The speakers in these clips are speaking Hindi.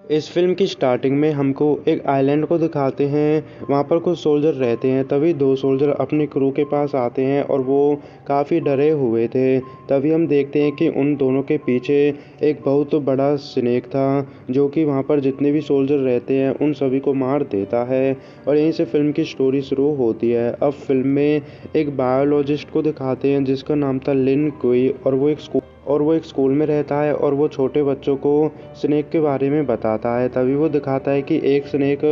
इस फ़िल्म की स्टार्टिंग में हमको एक आइलैंड को दिखाते हैं। वहाँ पर कुछ सोल्जर रहते हैं। तभी 2 सोल्जर अपनी क्रू के पास आते हैं और वो काफ़ी डरे हुए थे। तभी हम देखते हैं कि उन दोनों के पीछे एक बहुत बड़ा स्नेक था, जो कि वहाँ पर जितने भी सोल्जर रहते हैं उन सभी को मार देता है। और यहीं से फ़िल्म की स्टोरी शुरू होती है। अब फ़िल्म में एक बायोलॉजिस्ट को दिखाते हैं जिसका नाम था लिन कुई, और वो एक स्कूल में रहता है और वो छोटे बच्चों को स्नेक के बारे में बताता है। तभी वो दिखाता है कि एक स्नेक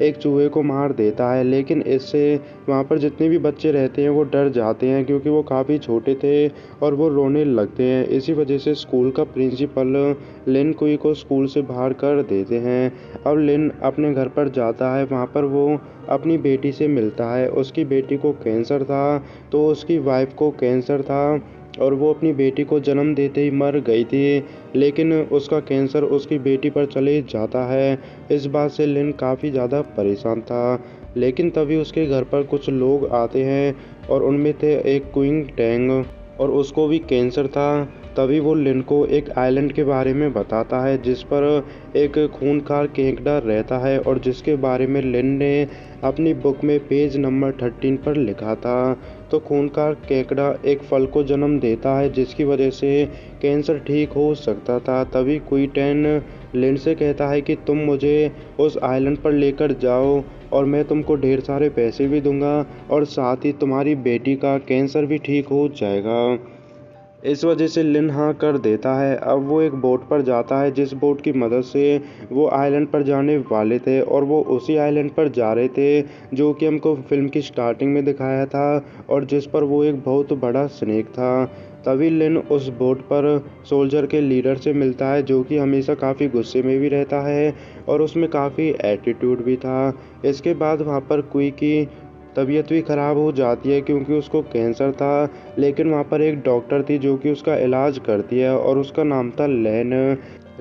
एक चूहे को मार देता है, लेकिन इससे वहाँ पर जितने भी बच्चे रहते हैं वो डर जाते हैं, क्योंकि वो काफ़ी छोटे थे और वो रोने लगते हैं। इसी वजह से स्कूल का प्रिंसिपल लिन कुई को स्कूल से बाहर कर देते हैं। अब लिन अपने घर पर जाता है। वहाँ पर वो अपनी बेटी से मिलता है। उसकी बेटी को कैंसर था, तो उसकी वाइफ को कैंसर था और वो अपनी बेटी को जन्म देते ही मर गई थी, लेकिन उसका कैंसर उसकी बेटी पर चले जाता है। इस बात से लिन काफ़ी ज़्यादा परेशान था, लेकिन तभी उसके घर पर कुछ लोग आते हैं और उनमें थे एक क्विंग टैंग, और उसको भी कैंसर था। तभी वो लिन को एक आइलैंड के बारे में बताता है जिस पर एक खूंखार केकड़ा रहता है और जिसके बारे में लिन ने अपनी बुक में पेज नंबर 13 पर लिखा था। तो खूंखार केकड़ा एक फल को जन्म देता है जिसकी वजह से कैंसर ठीक हो सकता था। तभी क्विंटन लिन से कहता है कि तुम मुझे उस आइलैंड पर लेकर जाओ और मैं तुमको ढेर सारे पैसे भी दूंगा और साथ ही तुम्हारी बेटी का कैंसर भी ठीक हो जाएगा। इस वजह से लिन हाँ कर देता है। अब वो एक बोट पर जाता है जिस बोट की मदद से वो आइलैंड पर जाने वाले थे, और वो उसी आइलैंड पर जा रहे थे जो कि हमको फिल्म की स्टार्टिंग में दिखाया था और जिस पर वो एक बहुत बड़ा स्नेक था। तभी लिन उस बोट पर सोल्जर के लीडर से मिलता है जो कि हमेशा काफ़ी गुस्से में भी रहता है और उसमें काफ़ी एटीट्यूड भी था। इसके बाद वहाँ पर क्वी की तबीयत भी ख़राब हो जाती है क्योंकि उसको कैंसर था, लेकिन वहाँ पर एक डॉक्टर थी जो कि उसका इलाज करती है और उसका नाम था लैन।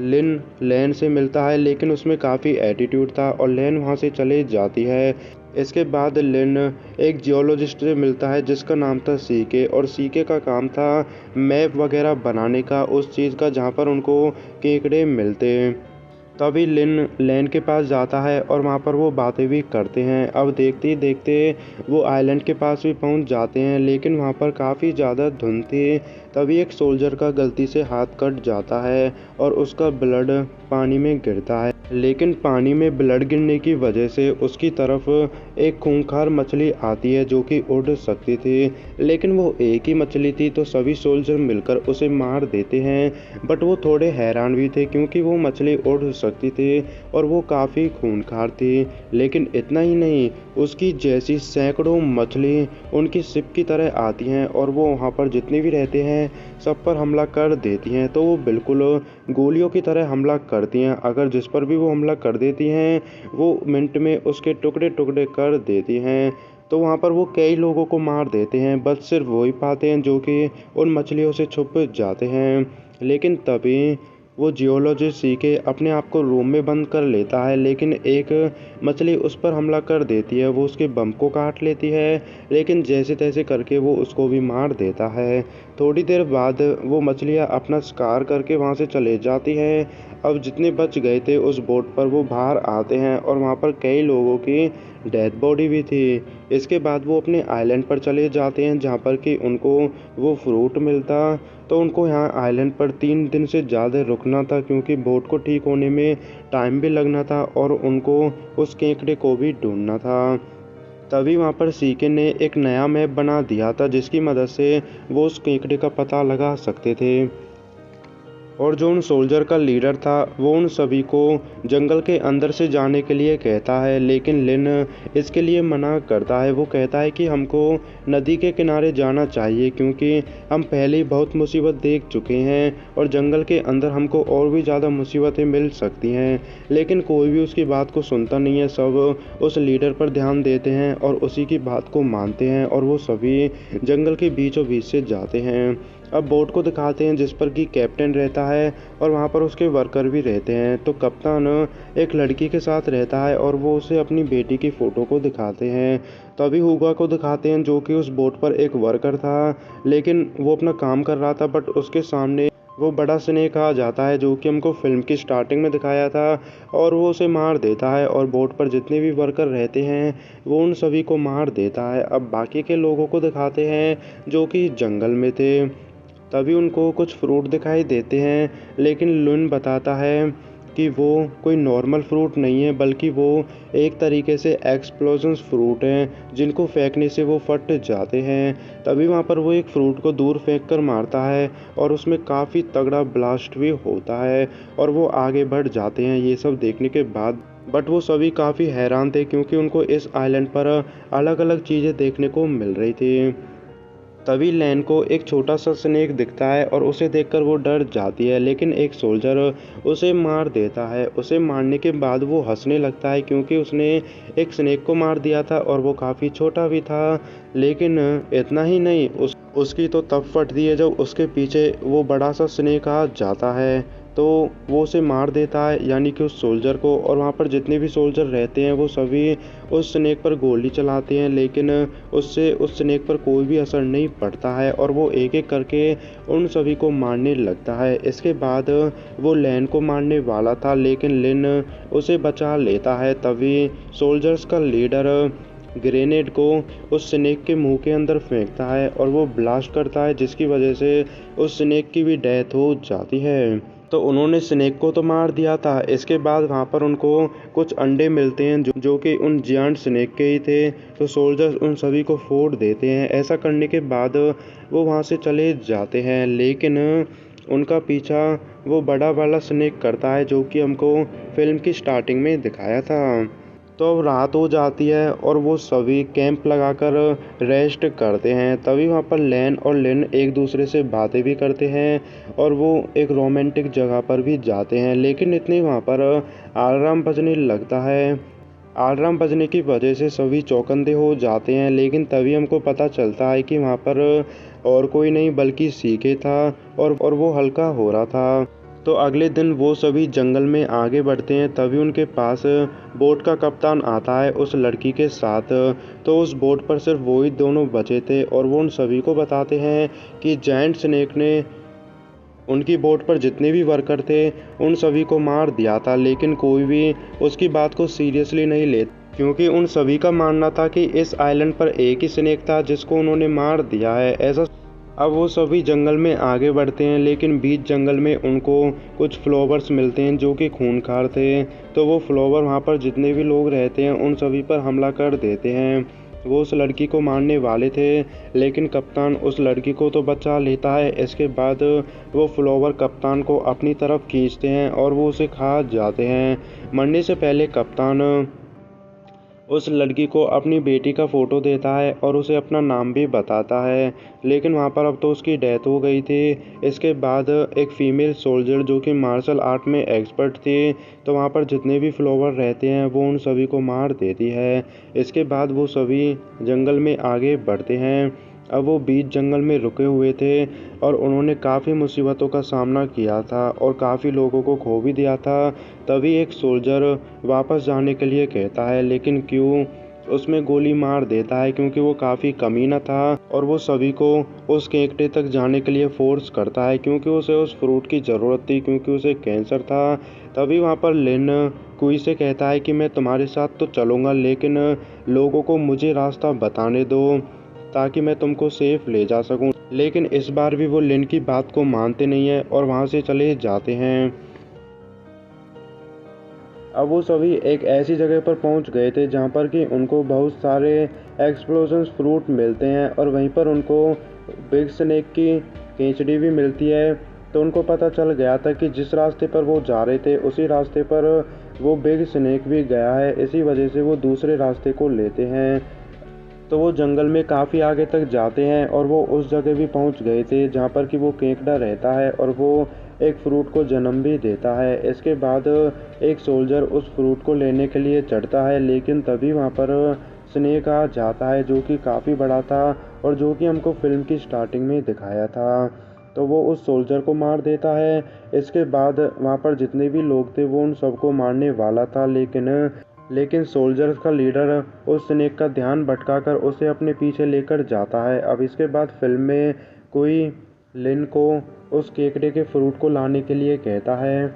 लिन लैन से मिलता है, लेकिन उसमें काफ़ी एटीट्यूड था और लैन वहाँ से चले जाती है। इसके बाद लिन एक जियोलॉजिस्ट से मिलता है जिसका नाम था सीके, और सीके का काम था मैप वगैरह बनाने का उस चीज़ का जहाँ पर उनको केकड़े मिलते हैं। तभी लिन लैन के पास जाता है और वहाँ पर वो बातें भी करते हैं। अब देखते ही देखते वो आइलैंड के पास भी पहुँच जाते हैं, लेकिन वहाँ पर काफ़ी ज़्यादा धुंध थी। तभी एक सोल्जर का गलती से हाथ कट जाता है और उसका ब्लड पानी में गिरता है, लेकिन पानी में ब्लड गिरने की वजह से उसकी तरफ एक खूंखार मछली आती है जो कि उड़ सकती थी, लेकिन वो एक ही मछली थी। तो सभी सोल्जर मिलकर उसे मार देते हैं, बट वो थोड़े हैरान भी थे क्योंकि वो मछली उड़ सकती थी और वो काफ़ी खूंखार थी। लेकिन इतना ही नहीं, उसकी जैसी सैकड़ों मछली उनकी शिप की तरह आती हैं और वो वहाँ पर जितने भी रहते हैं सब पर हमला कर देती हैं। तो वो बिल्कुल गोलियों की तरह हमला करती हैं। अगर जिस पर भी वो हमला कर देती हैं वो मिनट में उसके टुकड़े टुकड़े कर देती हैं। तो वहाँ पर वो कई लोगों को मार देते हैं, बस सिर्फ वही पाते हैं जो कि उन मछलियों से छुप जाते हैं। लेकिन तभी वो जियोलॉजिस्ट सीके अपने आप को रूम में बंद कर लेता है, लेकिन एक मछली उस पर हमला कर देती है। वो उसके बम को काट लेती है, लेकिन जैसे तैसे करके वो उसको भी मार देता है। थोड़ी देर बाद वो मछलियाँ अपना शिकार करके वहाँ से चले जाती हैं। अब जितने बच गए थे उस बोट पर वो बाहर आते हैं और वहाँ पर कई लोगों की डेड बॉडी भी थी। इसके बाद वो अपने आइलैंड पर चले जाते हैं जहाँ पर कि उनको वो फ्रूट मिलता। तो उनको यहाँ आइलैंड पर 3 दिन से ज़्यादा रुकना था क्योंकि बोट को ठीक होने में टाइम भी लगना था और उनको उस केकड़े को भी ढूंढना था। तभी वहाँ पर सीके ने एक नया मैप बना दिया था जिसकी मदद से वो उस केकड़े का पता लगा सकते थे। और जो उन सोल्जर का लीडर था वो उन सभी को जंगल के अंदर से जाने के लिए कहता है, लेकिन लिन इसके लिए मना करता है। वो कहता है कि हमको नदी के किनारे जाना चाहिए क्योंकि हम पहले ही बहुत मुसीबत देख चुके हैं और जंगल के अंदर हमको और भी ज़्यादा मुसीबतें मिल सकती हैं। लेकिन कोई भी उसकी बात को सुनता नहीं है। सब उस लीडर पर ध्यान देते हैं और उसी की बात को मानते हैं और वो सभी जंगल के बीचों बीच से जाते हैं। अब बोट को दिखाते हैं जिस पर कि कैप्टन रहता है और वहाँ पर उसके वर्कर भी रहते हैं। तो कप्तान एक लड़की के साथ रहता है और वो उसे अपनी बेटी की फ़ोटो को दिखाते हैं। तभी हुगा को दिखाते हैं जो कि उस बोट पर एक वर्कर था, लेकिन वो अपना काम कर रहा था, बट उसके सामने वो बड़ा स्नेक आ जाता है जो कि हमको फिल्म की स्टार्टिंग में दिखाया था, और वो उसे मार देता है और बोट पर जितने भी वर्कर रहते हैं वो उन सभी को मार देता है। अब बाकी के लोगों को दिखाते हैं जो कि जंगल में थे। तभी उनको कुछ फ्रूट दिखाई देते हैं, लेकिन लुन बताता है कि वो कोई नॉर्मल फ्रूट नहीं है, बल्कि वो एक तरीके से एक्सप्लोजन्स फ्रूट हैं जिनको फेंकने से वो फट जाते हैं। तभी वहाँ पर वो एक फ्रूट को दूर फेंक कर मारता है और उसमें काफ़ी तगड़ा ब्लास्ट भी होता है और वो आगे बढ़ जाते हैं ये सब देखने के बाद। बट वो सभी काफ़ी हैरान थे क्योंकि उनको इस आइलैंड पर अलग अलग चीज़ें देखने को मिल रही थी। तभी लैन को एक छोटा सा स्नेक दिखता है और उसे देखकर वो डर जाती है, लेकिन एक सोल्जर उसे मार देता है। उसे मारने के बाद वो हंसने लगता है क्योंकि उसने एक स्नेक को मार दिया था और वो काफ़ी छोटा भी था। लेकिन इतना ही नहीं, उसकी तो तब फटती है जब उसके पीछे वो बड़ा सा स्नेक आ जाता है, तो वो उसे मार देता है, यानी कि उस सोल्जर को। और वहाँ पर जितने भी सोल्जर रहते हैं वो सभी उस स्नेक पर गोली चलाते हैं, लेकिन उससे उस स्नेक पर कोई भी असर नहीं पड़ता है और वो एक एक करके उन सभी को मारने लगता है। इसके बाद वो लैन को मारने वाला था, लेकिन लिन उसे बचा लेता है। तभी सोल्जर्स का लीडर ग्रेनेड को उस स्नेक के मुंह के अंदर फेंकता है और वो ब्लास्ट करता है, जिसकी वजह से उस स्नेक की भी डेथ हो जाती है। तो उन्होंने स्नेक को तो मार दिया था। इसके बाद वहाँ पर उनको कुछ अंडे मिलते हैं जो कि उन जियांट स्नेक के ही थे। तो सोल्जर्स उन सभी को फोड़ देते हैं। ऐसा करने के बाद वो वहाँ से चले जाते हैं, लेकिन उनका पीछा वो बड़ा वाला स्नेक करता है जो कि हमको फिल्म की स्टार्टिंग में दिखाया था। तो अब रात हो जाती है और वो सभी कैंप लगाकर रेस्ट करते हैं। तभी वहाँ पर लैन और लिन एक दूसरे से बातें भी करते हैं और वो एक रोमांटिक जगह पर भी जाते हैं, लेकिन इतनी वहाँ पर अलार्म बजने लगता है। अलार्म बजने की वजह से सभी चौकन्ने हो जाते हैं, लेकिन तभी हमको पता चलता है कि वहाँ पर और कोई नहीं बल्कि सीके था और वो हल्का हो रहा था। तो अगले दिन वो सभी जंगल में आगे बढ़ते हैं। तभी उनके पास बोट का कप्तान आता है उस लड़की के साथ। तो उस बोट पर सिर्फ वो ही दोनों बचे थे और वो उन सभी को बताते हैं कि जायंट स्नेक ने उनकी बोट पर जितने भी वर्कर थे उन सभी को मार दिया था, लेकिन कोई भी उसकी बात को सीरियसली नहीं ले, क्योंकि उन सभी का मानना था कि इस आइलैंड पर एक ही स्नेक था जिसको उन्होंने मार दिया है। ऐसा अब वो सभी जंगल में आगे बढ़ते हैं, लेकिन बीच जंगल में उनको कुछ फ्लावर्स मिलते हैं जो कि खूंखार थे। तो वो फ्लावर वहाँ पर जितने भी लोग रहते हैं उन सभी पर हमला कर देते हैं। वो उस लड़की को मारने वाले थे, लेकिन कप्तान उस लड़की को तो बचा लेता है। इसके बाद वो फ्लावर कप्तान को अपनी तरफ खींचते हैं और वो उसे खा जाते हैं। मरने से पहले कप्तान उस लड़की को अपनी बेटी का फ़ोटो देता है और उसे अपना नाम भी बताता है, लेकिन वहाँ पर अब तो उसकी डेथ हो गई थी। इसके बाद एक फ़ीमेल सोल्जर जो कि मार्शल आर्ट में एक्सपर्ट थी, तो वहाँ पर जितने भी फ्लावर रहते हैं वो उन सभी को मार देती है। इसके बाद वो सभी जंगल में आगे बढ़ते हैं। अब वो बीच जंगल में रुके हुए थे और उन्होंने काफ़ी मुसीबतों का सामना किया था और काफ़ी लोगों को खो भी दिया था। तभी एक सोल्जर वापस जाने के लिए कहता है, लेकिन क्यों उसमें गोली मार देता है क्योंकि वो काफ़ी कमीना था और वो सभी को उस केकड़े तक जाने के लिए फोर्स करता है क्योंकि उसे उस फ्रूट की ज़रूरत थी, क्योंकि उसे कैंसर था। तभी वहाँ पर लिन कुई से कहता है कि मैं तुम्हारे साथ तो चलूँगा, लेकिन लोगों को मुझे रास्ता बताने दो ताकि मैं तुमको सेफ ले जा सकूं। लेकिन इस बार भी वो लिन की बात को मानते नहीं है और वहाँ से चले जाते हैं। अब वो सभी एक ऐसी जगह पर पहुंच गए थे जहां पर कि उनको बहुत सारे एक्सप्लोजन्स फ्रूट मिलते हैं और वहीं पर उनको बिग स्नेक की केचड़ी भी मिलती है। तो उनको पता चल गया था कि जिस रास्ते पर वो जा रहे थे उसी रास्ते पर वो बिग स्नेक भी गया है। इसी वजह से वो दूसरे रास्ते को लेते हैं। तो वो जंगल में काफ़ी आगे तक जाते हैं और वो उस जगह भी पहुंच गए थे जहाँ पर कि वो केकड़ा रहता है और वो एक फ्रूट को जन्म भी देता है। इसके बाद एक सोल्जर उस फ्रूट को लेने के लिए चढ़ता है, लेकिन तभी वहाँ पर स्नेक आ जाता है जो कि काफ़ी बड़ा था और जो कि हमको फिल्म की स्टार्टिंग में दिखाया था। तो वो उस सोल्जर को मार देता है। इसके बाद वहाँ पर जितने भी लोग थे वो उन सबको मारने वाला था, लेकिन सोल्जर्स का लीडर उस स्नेक का ध्यान भटकाकर उसे अपने पीछे लेकर जाता है। अब इसके बाद फिल्म में कोई लिन को उस केकड़े के फ्रूट को लाने के लिए कहता है।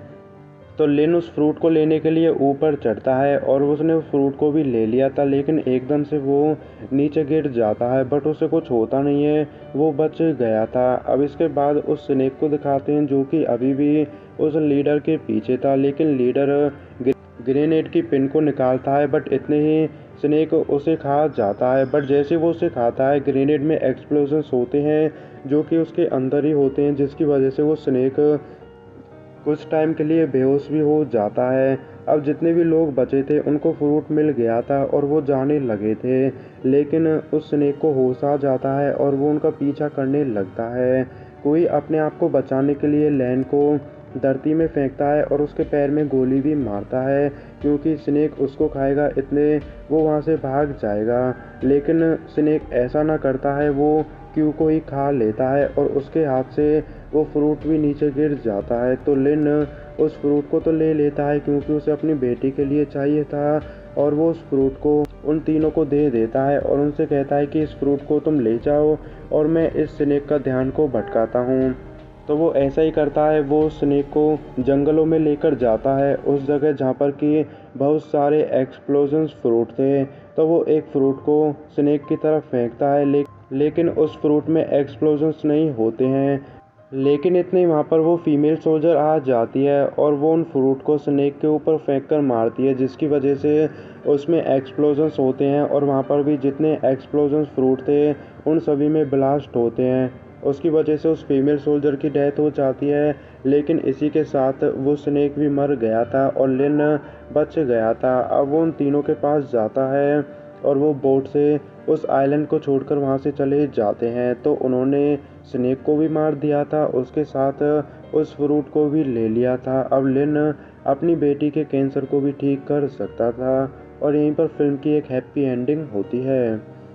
तो लिन उस फ्रूट को लेने के लिए ऊपर चढ़ता है और उसने उस फ्रूट को भी ले लिया था, लेकिन एकदम से वो नीचे गिर जाता है, बट उसे कुछ होता नहीं है, वो बच गया था। अब इसके बाद उस स्नेक को दिखाते हैं जो कि अभी भी उस लीडर के पीछे था, लेकिन लीडर ग्रेनेड की पिन को निकालता है, बट इतने ही स्नेक उसे खा जाता है। बट जैसे वो उसे खाता है, ग्रेनेड में एक्सप्लोजन्स होते हैं जो कि उसके अंदर ही होते हैं, जिसकी वजह से वो स्नेक कुछ टाइम के लिए बेहोश भी हो जाता है। अब जितने भी लोग बचे थे उनको फ्रूट मिल गया था और वो जाने लगे थे, लेकिन उस स्नेक को होश आ जाता है और वो उनका पीछा करने लगता है। कोई अपने आप को बचाने के लिए लैन को धरती में फेंकता है और उसके पैर में गोली भी मारता है, क्योंकि स्नेक उसको खाएगा, इतने वो वहाँ से भाग जाएगा। लेकिन स्नेक ऐसा ना करता है, वो क्यू को ही खा लेता है और उसके हाथ से वो फ्रूट भी नीचे गिर जाता है। तो लिन उस फ्रूट को तो ले लेता है क्योंकि उसे अपनी बेटी के लिए चाहिए था, और वो उस फ्रूट को उन तीनों को दे देता है और उनसे कहता है कि इस फ्रूट को तुम ले जाओ और मैं इस स्नेक का ध्यान को भटकाता हूँ। तो वो ऐसा ही करता है, वो स्नेक को जंगलों में लेकर जाता है, उस जगह जहाँ पर कि बहुत सारे एक्सप्लोजन्स फ्रूट थे। तो वो एक फ्रूट को स्नेक की तरफ फेंकता है, लेकिन उस फ्रूट में एक्सप्लोजन्स नहीं होते हैं। लेकिन इतने वहाँ पर वो फीमेल सोल्जर आ जाती है और वो उन फ्रूट को स्नेक के ऊपर फेंक कर मारती है, जिसकी वजह से उसमें एक्सप्लोजन्स होते हैं और वहाँ पर भी जितने एक्सप्लोजन्स फ्रूट थे उन सभी में ब्लास्ट होते हैं। उसकी वजह से उस फीमेल सोल्जर की डेथ हो जाती है, लेकिन इसी के साथ वो स्नेक भी मर गया था और लिन बच गया था। अब वो उन तीनों के पास जाता है और वो बोट से उस आइलैंड को छोड़कर वहाँ से चले जाते हैं। तो उन्होंने स्नेक को भी मार दिया था, उसके साथ उस फ्रूट को भी ले लिया था। अब लिन अपनी बेटी के कैंसर को भी ठीक कर सकता था और यहीं पर फिल्म की एक हैप्पी एंडिंग होती है।